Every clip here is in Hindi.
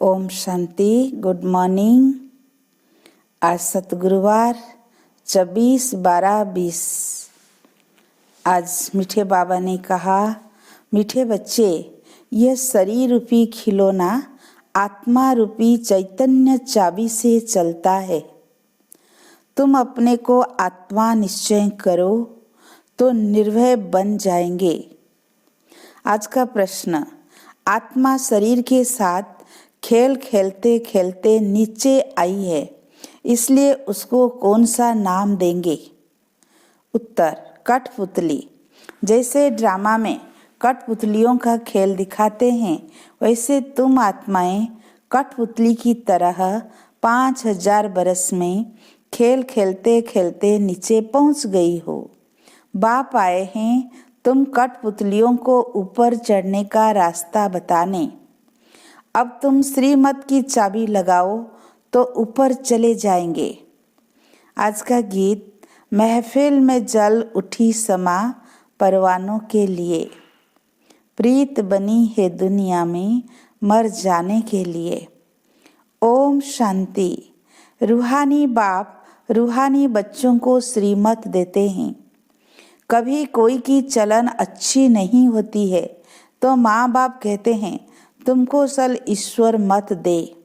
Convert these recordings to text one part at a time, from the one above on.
ओम शांति। Good morning. आज सतगुरुवार 24/12/20। आज मीठे बाबा ने कहा, मीठे बच्चे, यह शरीर रूपी खिलौना आत्मा रूपी चैतन्य चाबी से चलता है। तुम अपने को आत्मा निश्चय करो तो निर्भय बन जाएंगे। आज का प्रश्न, आत्मा शरीर के साथ खेल खेलते खेलते नीचे आई है, इसलिए उसको कौन सा नाम देंगे? उत्तर, कठपुतली। जैसे ड्रामा में कठपुतलियों का खेल दिखाते हैं, वैसे तुम आत्माएं कठपुतली की तरह 5000 बरस में खेल खेलते खेलते नीचे पहुंच गई हो। बाप आए हैं तुम कठपुतलियों को ऊपर चढ़ने का रास्ता बताने। अब तुम श्रीमत की चाबी लगाओ तो ऊपर चले जाएंगे। आज का गीत, महफिल में जल उठी समा परवानों के लिए। प्रीत बनी है दुनिया में मर जाने के लिए। ओम शांति। रूहानी बाप रूहानी बच्चों को श्रीमत देते हैं। कभी कोई की चलन अच्छी नहीं होती है तो माँ बाप कहते हैं, तुमको सल ईश्वर मत दे।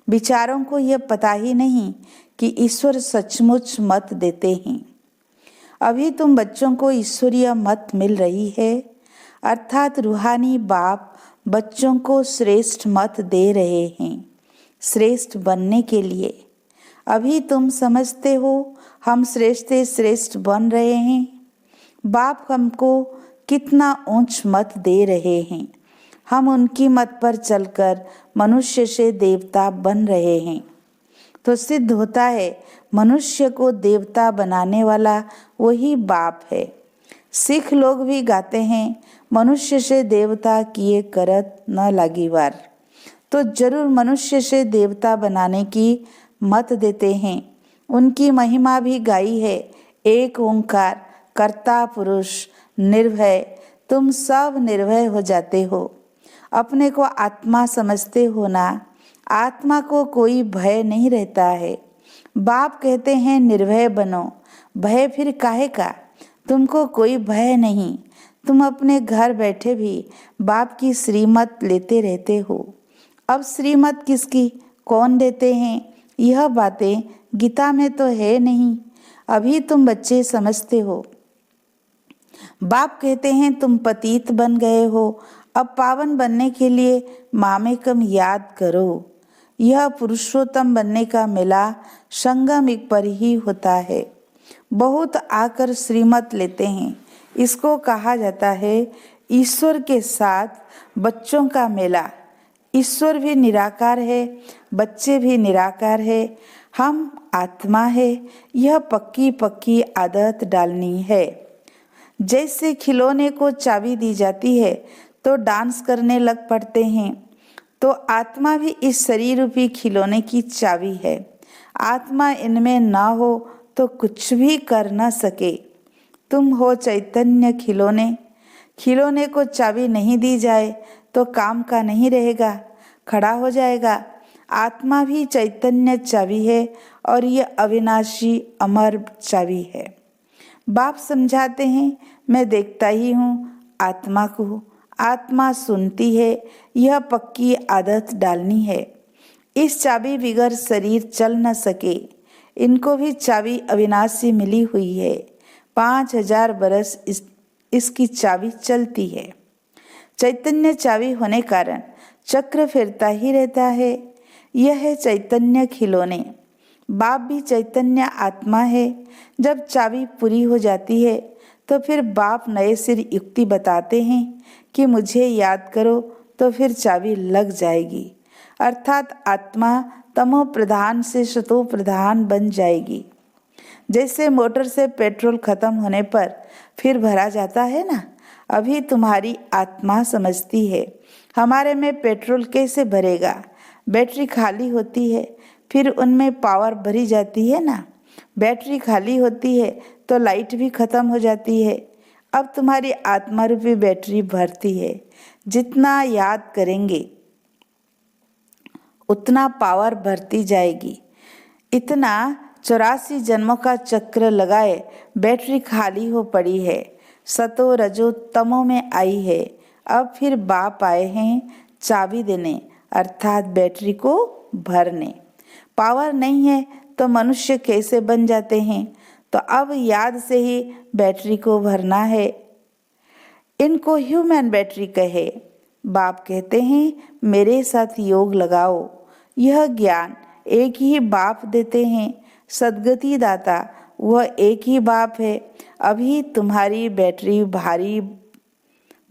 बिचारों को यह पता ही नहीं कि ईश्वर सचमुच मत देते हैं। अभी तुम बच्चों को ईश्वरीय मत मिल रही है, अर्थात रूहानी बाप बच्चों को श्रेष्ठ मत दे रहे हैं, श्रेष्ठ बनने के लिए। अभी तुम समझते हो हम श्रेष्ठ से श्रेष्ठ बन रहे हैं। बाप हमको कितना ऊंच मत दे रहे हैं। हम उनकी मत पर चलकर मनुष्य से देवता बन रहे हैं। तो सिद्ध होता है मनुष्य को देवता बनाने वाला वही बाप है। सिख लोग भी गाते हैं, मनुष्य से देवता किए करत न लागी वार। तो जरूर मनुष्य से देवता बनाने की मत देते हैं। उनकी महिमा भी गाई है, एक ओंकार कर्ता पुरुष निर्भय। तुम सब निर्भय हो जाते हो। अपने को आत्मा समझते हो ना, आत्मा को कोई भय नहीं रहता है। बाप कहते हैं निर्भय बनो। भय फिर काहे का? तुमको कोई भय नहीं। तुम अपने घर बैठे भी बाप की श्रीमत लेते रहते हो। अब श्रीमत किसकी, कौन देते हैं, यह बातें गीता में तो है नहीं। अभी तुम बच्चे समझते हो। बाप कहते हैं तुम पतित बन गए हो, अब पावन बनने के लिए मामेकम याद करो। यह पुरुषोत्तम बनने का मेला संगम एक पर ही होता है। बहुत आकर श्रीमत लेते हैं। इसको कहा जाता है ईश्वर के साथ बच्चों का मेला। ईश्वर भी निराकार है, बच्चे भी निराकार है, हम आत्मा है। यह पक्की पक्की आदत डालनी है। जैसे खिलौने को चाबी दी जाती है तो डांस करने लग पड़ते हैं, तो आत्मा भी इस शरीर रूपी खिलौने की चाबी है। आत्मा इनमें ना हो तो कुछ भी कर न सके। तुम हो चैतन्य खिलौने। खिलौने को चाबी नहीं दी जाए तो काम का नहीं रहेगा, खड़ा हो जाएगा। आत्मा भी चैतन्य चाबी है और ये अविनाशी अमर चाबी है। बाप समझाते हैं, मैं देखता ही हूँ आत्मा को, आत्मा सुनती है। यह पक्की आदत डालनी है। इस चाबी बिगर शरीर चल न सके। इनको भी चाबी अविनाशी मिली हुई है। 5000 बरस इसकी चाबी चलती है। चैतन्य चाबी होने कारण चक्र फिरता ही रहता है। यह है चैतन्य खिलौने। बाप भी चैतन्य आत्मा है। जब चाबी पूरी हो जाती है तो फिर बाप नए सिर युक्ति बताते हैं कि मुझे याद करो, तो फिर चाबी लग जाएगी। अर्थात आत्मा तमो प्रधान से सतो प्रधान बन जाएगी। जैसे मोटर से पेट्रोल खत्म होने पर फिर भरा जाता है ना, अभी तुम्हारी आत्मा समझती है हमारे में पेट्रोल कैसे भरेगा। बैटरी खाली होती है, फिर उनमें पावर भरी जाती है ना। बैटरी खाली होती है तो लाइट भी खत्म हो जाती है। अब तुम्हारी आत्मा रूपी बैटरी भरती है। जितना याद करेंगे उतना पावर बढ़ती जाएगी। इतना 84 जन्मों का चक्र लगाए बैटरी खाली हो पड़ी है, सतो रजो तमो में आई है। अब फिर बाप आए हैं चाबी देने, अर्थात बैटरी को भरने। पावर नहीं है तो मनुष्य कैसे बन जाते हैं? तो अब याद से ही बैटरी को भरना है। इनको ह्यूमन बैटरी कहे। बाप कहते हैं मेरे साथ योग लगाओ। यह ज्ञान एक ही बाप देते हैं, सद्गति दाता वह एक ही बाप है। अभी तुम्हारी बैटरी भारी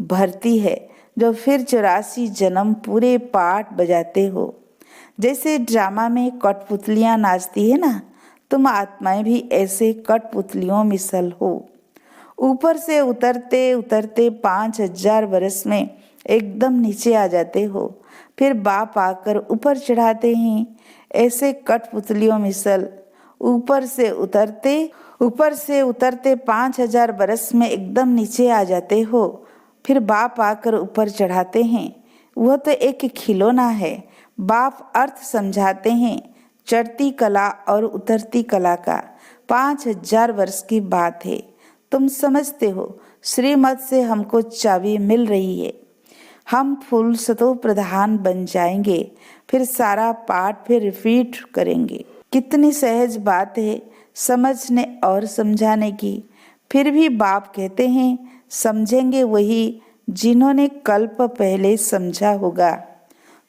भरती है जो फिर 84 जन्म पूरे पाठ बजाते हो। जैसे ड्रामा में कठपुतलियां नाचती है ना, तुम आत्माएं भी ऐसे कठपुतलियों मिसल हो। ऊपर से उतरते उतरते 5000 वर्ष में एकदम नीचे आ जाते हो। फिर बाप आकर ऊपर चढ़ाते हैं, ऐसे कठपुतलियों मिसल। ऊपर से उतरते 5000 बरस में एकदम नीचे आ जाते हो। फिर बाप आकर ऊपर चढ़ाते हैं। वह तो एक खिलौना है। बाप अर्थ समझाते हैं चढ़ती कला और उतरती कला का। 5000 वर्ष की बात है। तुम समझते हो श्रीमत से हमको चाबी मिल रही है। हम फुल सतो प्रधान बन जाएंगे। फिर सारा पाठ फिर रिपीट करेंगे। कितनी सहज बात है समझने और समझाने की। फिर भी बाप कहते हैं समझेंगे वही जिन्होंने कल्प पहले समझा होगा।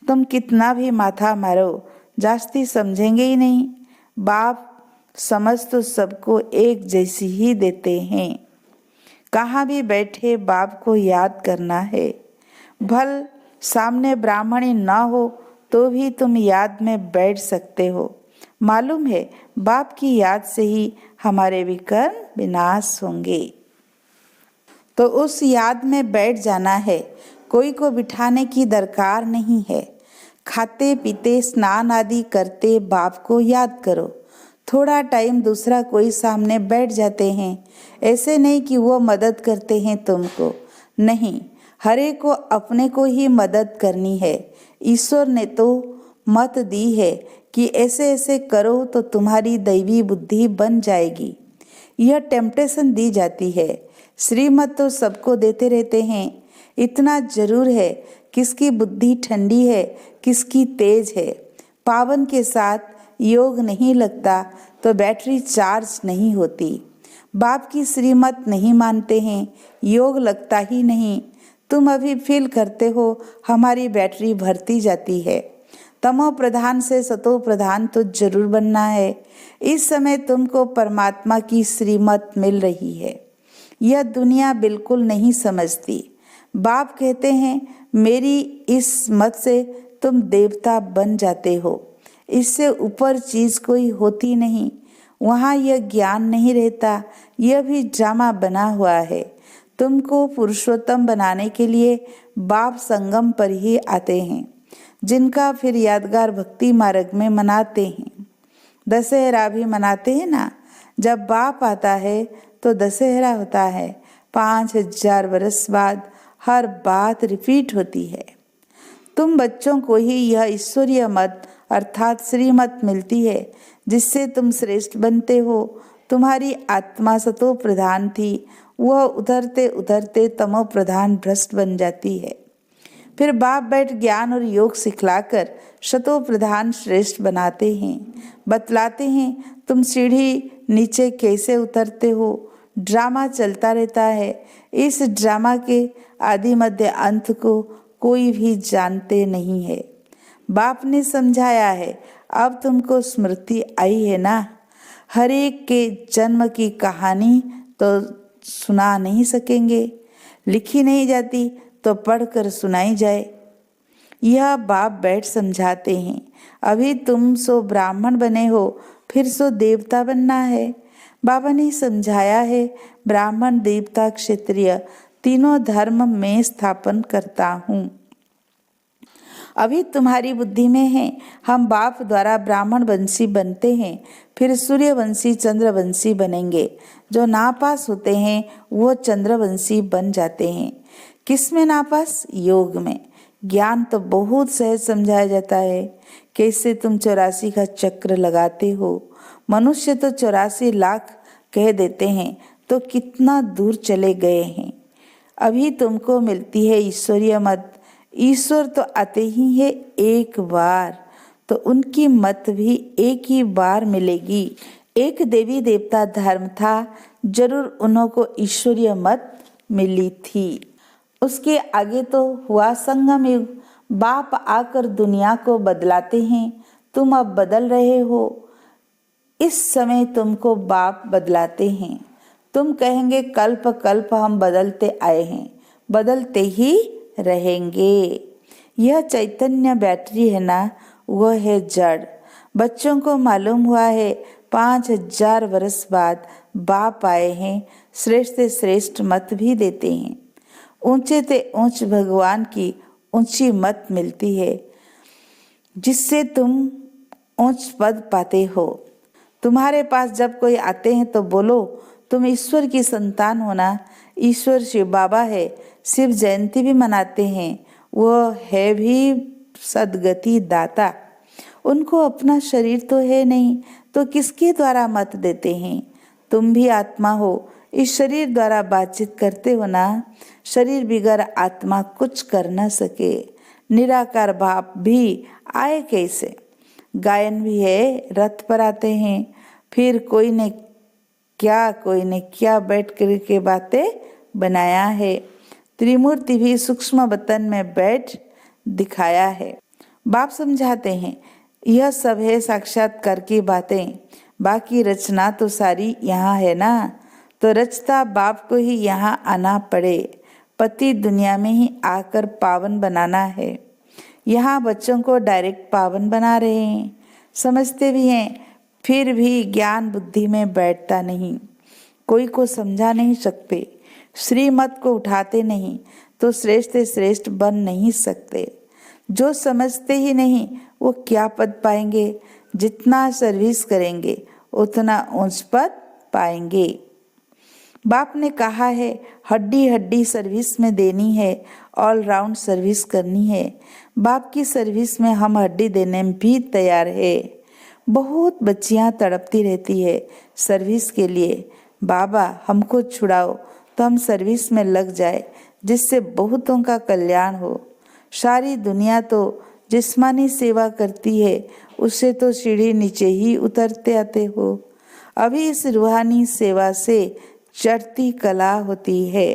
तुम कितना भी माथा मारो जास्ती समझेंगे ही नहीं। बाप समझ तो सबको एक जैसी ही देते हैं। कहाँ भी बैठे बाप को याद करना है। भल सामने ब्राह्मणी न हो तो भी तुम याद में बैठ सकते हो। मालूम है बाप की याद से ही हमारे विकर्म विनाश होंगे। तो उस याद में बैठ जाना है। कोई को बिठाने की दरकार नहीं है। खाते पीते स्नान आदि करते बाप को याद करो। थोड़ा टाइम दूसरा कोई सामने बैठ जाते हैं। ऐसे नहीं कि वो मदद करते हैं तुमको, नहीं, हरे को अपने को ही मदद करनी है। ईश्वर ने तो मत दी है कि ऐसे ऐसे करो तो तुम्हारी दैवी बुद्धि बन जाएगी। यह टेम्पटेशन दी जाती है। श्रीमत तो सबको देते रहते हैं। इतना जरूर है किसकी बुद्धि ठंडी है, किसकी तेज है। पावन के साथ योग नहीं लगता तो बैटरी चार्ज नहीं होती। बाप की श्रीमत नहीं मानते हैं, योग लगता ही नहीं। तुम अभी फील करते हो हमारी बैटरी भरती जाती है। तमो प्रधान से सतो प्रधान तो जरूर बनना है। इस समय तुमको परमात्मा की श्रीमत मिल रही है। यह दुनिया बिल्कुल नहीं समझती। बाप कहते हैं मेरी इस मत से तुम देवता बन जाते हो। इससे ऊपर चीज कोई होती नहीं। वहाँ यह ज्ञान नहीं रहता। यह भी ड्रामा बना हुआ है। तुमको पुरुषोत्तम बनाने के लिए बाप संगम पर ही आते हैं, जिनका फिर यादगार भक्ति मार्ग में मनाते हैं। दशहरा भी मनाते हैं ना। जब बाप आता है तो दशहरा होता है। 5000 वर्ष बाद हर बात रिपीट होती है। तुम बच्चों को ही यह ईश्वरीय मत अर्थात श्रीमत मिलती है, जिससे तुम श्रेष्ठ बनते हो। तुम्हारी आत्मा सतो प्रधान थी, वह उतरते उतरते तमो प्रधान भ्रष्ट बन जाती है। फिर बाप बैठ ज्ञान और योग सिखलाकर शतो प्रधान श्रेष्ठ बनाते हैं। बतलाते हैं तुम सीढ़ी नीचे कैसे उतरते हो। ड्रामा चलता रहता है। इस ड्रामा के आदि मध्य अंत को कोई भी जानते नहीं है। बाप ने समझाया है। अब तुमको स्मृति आई है ना। हर एक के जन्म की कहानी तो सुना नहीं सकेंगे, लिखी नहीं जाती तो पढ़कर सुनाई जाए। यह बाप बैठ समझाते हैं। अभी तुम सो ब्राह्मण बने हो, फिर सो देवता बनना है। बाबा ने समझाया है ब्राह्मण देवता क्षत्रिय तीनों धर्म में स्थापन करता हूँ। अभी तुम्हारी बुद्धि में है हम बाप द्वारा ब्राह्मण वंशी बनते हैं, फिर सूर्यवंशी चंद्रवंशी बनेंगे। जो नापास होते हैं वो चंद्रवंशी बन जाते हैं। किस में नापास? योग में। ज्ञान तो बहुत सहज समझाया जाता है, कैसे तुम 84 का चक्र लगाते हो। मनुष्य तो 84 लाख कह देते हैं तो कितना दूर चले गए हैं। अभी तुमको मिलती है ईश्वरीय मत। ईश्वर तो आते ही है एक बार, तो उनकी मत भी एक ही बार मिलेगी। एक देवी देवता धर्म था, जरूर उन्हों को ईश्वरीय मत मिली थी। उसके आगे तो हुआ संगम युग। बाप आकर दुनिया को बदलाते हैं, तुम अब बदल रहे हो। इस समय तुमको बाप बदलाते हैं। तुम कहेंगे कल्प कल्प हम बदलते आए हैं, बदलते ही रहेंगे। यह चैतन्य बैटरी है ना, वह है जड़। बच्चों को मालूम हुआ है 5000 वर्ष बाद बाप आए हैं, श्रेष्ठ से श्रेष्ठ मत भी देते हैं। ऊंचे से ऊंच भगवान की ऊंची मत मिलती है, जिससे तुम ऊंच पद पाते हो। तुम्हारे पास जब कोई आते हैं तो बोलो तुम ईश्वर की संतान हो ना। ईश्वर शिव बाबा है, शिव जयंती भी मनाते हैं। वो है भी सदगति दाता। उनको अपना शरीर तो है नहीं, तो किसके द्वारा मत देते हैं। तुम भी आत्मा हो, इस शरीर द्वारा बातचीत करते हो ना। शरीर बिगर आत्मा कुछ कर न सके। निराकार भाव भी आए कैसे। गायन भी है, रथ पर आते हैं। फिर कोई ने क्या बैठ कर के बातें बनाया है। त्रिमूर्ति भी सूक्ष्म बतन में बैठ दिखाया है। बाप समझाते हैं यह सब है साक्षात्कार की बातें, बाकी रचना तो सारी यहाँ है ना। तो रचता बाप को ही यहाँ आना पड़े। पति दुनिया में ही आकर पावन बनाना है। यहाँ बच्चों को डायरेक्ट पावन बना रहे हैं, समझते भी हैं, फिर भी ज्ञान बुद्धि में बैठता नहीं। कोई को समझा नहीं सकते, श्रीमत को उठाते नहीं, तो श्रेष्ठ से श्रेष्ठ बन नहीं सकते। जो समझते ही नहीं वो क्या पद पाएंगे। जितना सर्विस करेंगे उतना ऊंच पद पाएंगे। बाप ने कहा है हड्डी हड्डी सर्विस में देनी है, ऑल राउंड सर्विस करनी है। बाप की सर्विस में हम हड्डी देने में भी तैयार है। बहुत बच्चियां तड़पती रहती है सर्विस के लिए, बाबा हमको छुड़ाओ तो हम सर्विस में लग जाए, जिससे बहुतों का कल्याण हो। सारी दुनिया तो जिस्मानी सेवा करती है, उससे तो सीढ़ी नीचे ही उतरते आते हो। अभी इस रूहानी सेवा से चढ़ती कला होती है।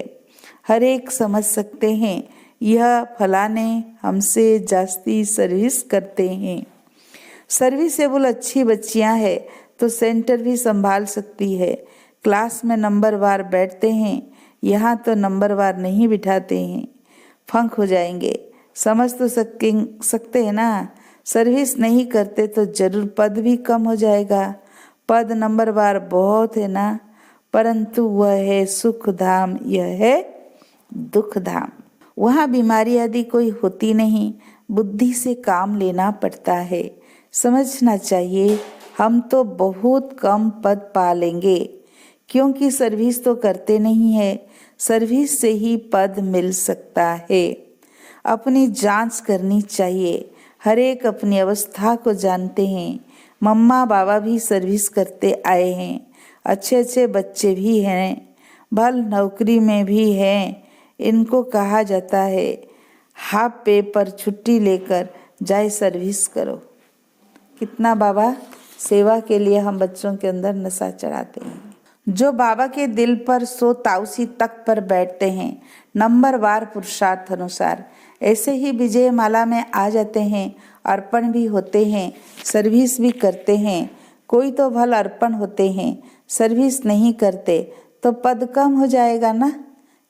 हर एक समझ सकते हैं यह फलाने हमसे जास्ती सर्विस करते हैं। सर्विसेबल अच्छी बच्चियां हैं तो सेंटर भी संभाल सकती है। क्लास में नंबरवार बैठते हैं, यहाँ तो नंबरवार नहीं बिठाते हैं, फंक हो जाएंगे। समझ तो सकते हैं ना। सर्विस नहीं करते तो जरूर पद भी कम हो जाएगा। पद नंबरवार बहुत है ना, परंतु वह है सुख धाम, यह है दुख धाम। वहाँ बीमारी आदि कोई होती नहीं, बुद्धि से काम लेना पड़ता है। समझना चाहिए हम तो बहुत कम पद पा लेंगे, क्योंकि सर्विस तो करते नहीं है। सर्विस से ही पद मिल सकता है। अपनी जांच करनी चाहिए। हर एक अपनी अवस्था को जानते हैं। मम्मा बाबा भी सर्विस करते आए हैं, अच्छे अच्छे बच्चे भी हैं, भल नौकरी में भी हैं। इनको कहा जाता है हाफ पे पर छुट्टी लेकर जाए सर्विस करो। कितना बाबा सेवा के लिए हम बच्चों के अंदर नशा चढ़ाते हैं। जो बाबा के दिल पर सो ताउसी तख्त पर बैठते हैं, नंबरवार पुरुषार्थ अनुसार, ऐसे ही विजय माला में आ जाते हैं, अर्पण भी होते हैं, सर्विस भी करते हैं। कोई तो भल अर्पण होते हैं, सर्विस नहीं करते तो पद कम हो जाएगा ना।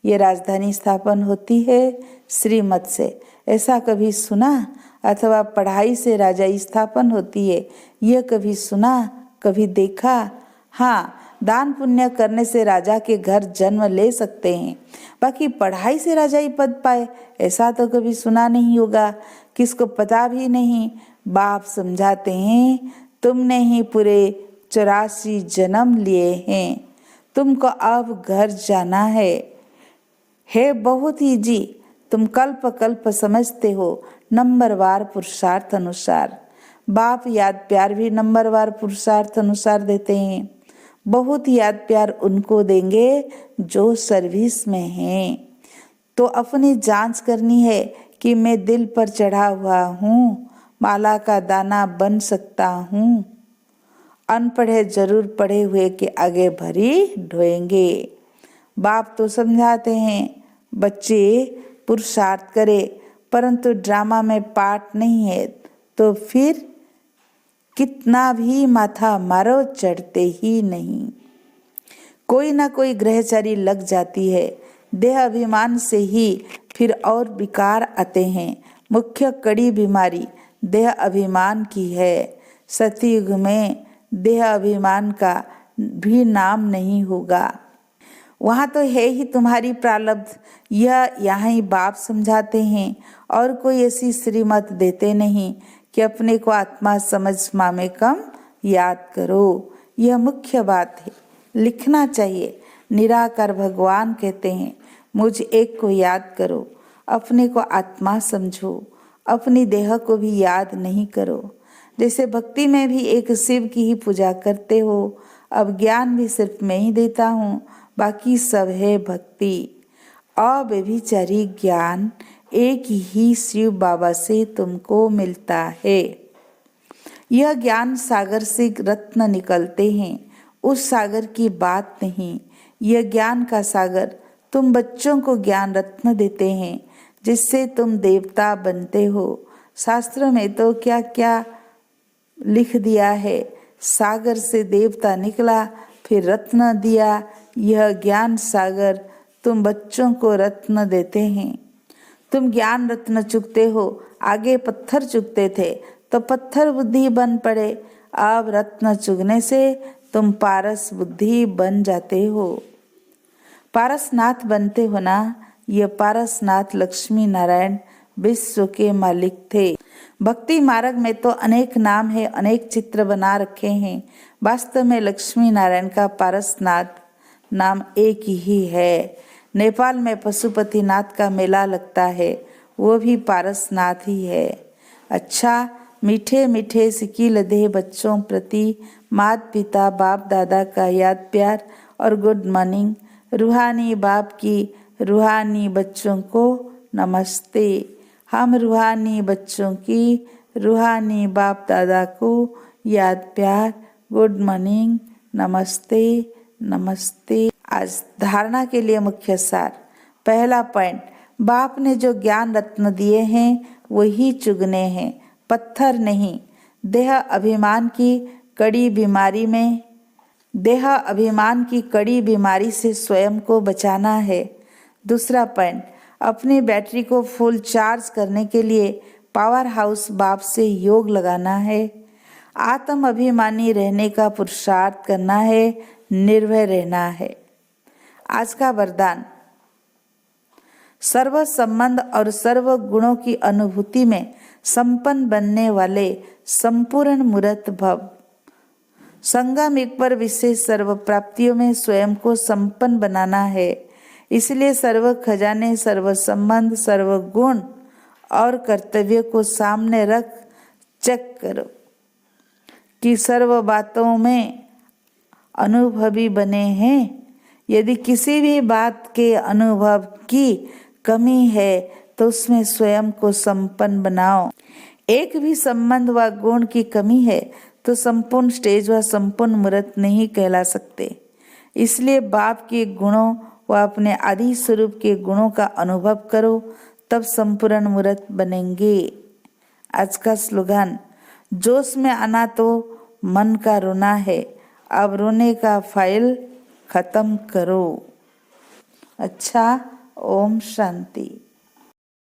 ये राजधानी स्थापन होती है श्रीमत से, ऐसा कभी सुना? अथवा पढ़ाई से राजाई स्थापन होती है, यह कभी सुना, कभी देखा? हाँ, दान पुण्य करने से राजा के घर जन्म ले सकते हैं, बाकी पढ़ाई से राजाई पद पाए ऐसा तो कभी सुना नहीं होगा, किसको पता भी नहीं। बाप समझाते हैं तुमने ही पूरे 84 जन्म लिए हैं, तुमको अब घर जाना है बहुत इजी। तुम कल्प कल्प समझते हो नंबरवार पुरुषार्थ अनुसार। बाप याद प्यार भी नंबरवार पुरुषार्थ अनुसार देते हैं। बहुत याद प्यार उनको देंगे जो सर्विस में हैं। तो अपनी जांच करनी है कि मैं दिल पर चढ़ा हुआ हूँ, माला का दाना बन सकता हूँ। अनपढ़े जरूर पढ़े हुए के आगे भरी ढोएंगे। बाप तो समझाते हैं बच्चे पुरुषार्थ करे, परंतु ड्रामा में पार्ट नहीं है तो फिर कितना भी माथा मारो चढ़ते ही नहीं। कोई ना कोई ग्रहचारी लग जाती है। देह अभिमान से ही फिर और विकार आते हैं। मुख्य कड़ी बीमारी देह अभिमान की है। सतयुग में देह अभिमान का भी नाम नहीं होगा। वहाँ तो है ही तुम्हारी प्रारब्ध, यह यहाँ ही बाप समझाते हैं। और कोई ऐसी श्रीमत देते नहीं कि अपने को आत्मा समझ मामे कम याद करो। यह मुख्य बात है, लिखना चाहिए। निराकार भगवान कहते हैं मुझ एक को याद करो, अपने को आत्मा समझो, अपनी देह को भी याद नहीं करो। जैसे भक्ति में भी एक शिव की ही पूजा करते हो, अब ज्ञान भी सिर्फ मैं ही देता हूँ, बाकी सब है भक्ति। अव्यभिचारी ज्ञान एक ही शिव बाबा से तुमको मिलता है। यह ज्ञान सागर से रत्न निकलते हैं, उस सागर की बात नहीं। यह ज्ञान का सागर तुम बच्चों को ज्ञान रत्न देते हैं, जिससे तुम देवता बनते हो। शास्त्र में तो क्या क्या लिख दिया है। सागर से देवता निकला, फिर रत्न दिया। यह ज्ञान सागर तुम बच्चों को रत्न देते हैं। तुम ज्ञान रत्न चुगते हो। आगे पत्थर चुगते थे तो पत्थर बुद्धि बन पड़े, अब रत्न चुगने से तुम पारस बुद्धि बन जाते हो। पारसनाथ बनते हो ना। ये पारसनाथ लक्ष्मी नारायण विश्व के मालिक थे। भक्ति मार्ग में तो अनेक नाम है, अनेक चित्र बना रखे हैं। वास्तव में लक्ष्मी नारायण का पारसनाथ नाम एक ही है। नेपाल में पशुपतिनाथ का मेला लगता है, वो भी पारसनाथ ही है। अच्छा, मीठे मीठे सिक्की लदे बच्चों प्रति माता पिता बाप दादा का याद प्यार और गुड मॉर्निंग। रूहानी बाप की रूहानी बच्चों को नमस्ते। हम रूहानी बच्चों की रूहानी बाप दादा को याद प्यार, गुड मॉर्निंग, नमस्ते नमस्ते। आज धारणा के लिए मुख्य सार। पहला पॉइंट, बाप ने जो ज्ञान रत्न दिए हैं वही चुगने हैं, पत्थर नहीं। देह अभिमान की कड़ी बीमारी में देह अभिमान की कड़ी बीमारी से स्वयं को बचाना है। दूसरा पॉइंट, अपनी बैटरी को फुल चार्ज करने के लिए पावर हाउस बाप से योग लगाना है। आत्म अभिमानी रहने का पुरुषार्थ करना है, निर्भय रहना है। आज का वरदान, सर्व संबंध और सर्व गुणों की अनुभूति में संपन्न बनने वाले संपूर्ण मूर्त भव। संगम एक पर विशेष सर्व प्राप्तियों में स्वयं को संपन्न बनाना है। इसलिए सर्व खजाने, सर्व संबंध, सर्व गुण और कर्तव्य को सामने रख चेक करो कि सर्व बातों में अनुभवी बने हैं। यदि किसी भी बात के अनुभव की कमी है तो उसमें स्वयं को संपन्न बनाओ। एक भी संबंध व गुण की कमी है तो संपूर्ण स्टेज व संपूर्ण मूर्त नहीं कहला सकते। इसलिए बाप के गुणों व अपने आदि स्वरूप के गुणों का अनुभव करो, तब संपूर्ण मूर्त बनेंगे। आज का स्लोगन, जोश में आना तो मन का रोना है, अब रोने का फाइल खत्म करो। अच्छा, ओम शांति।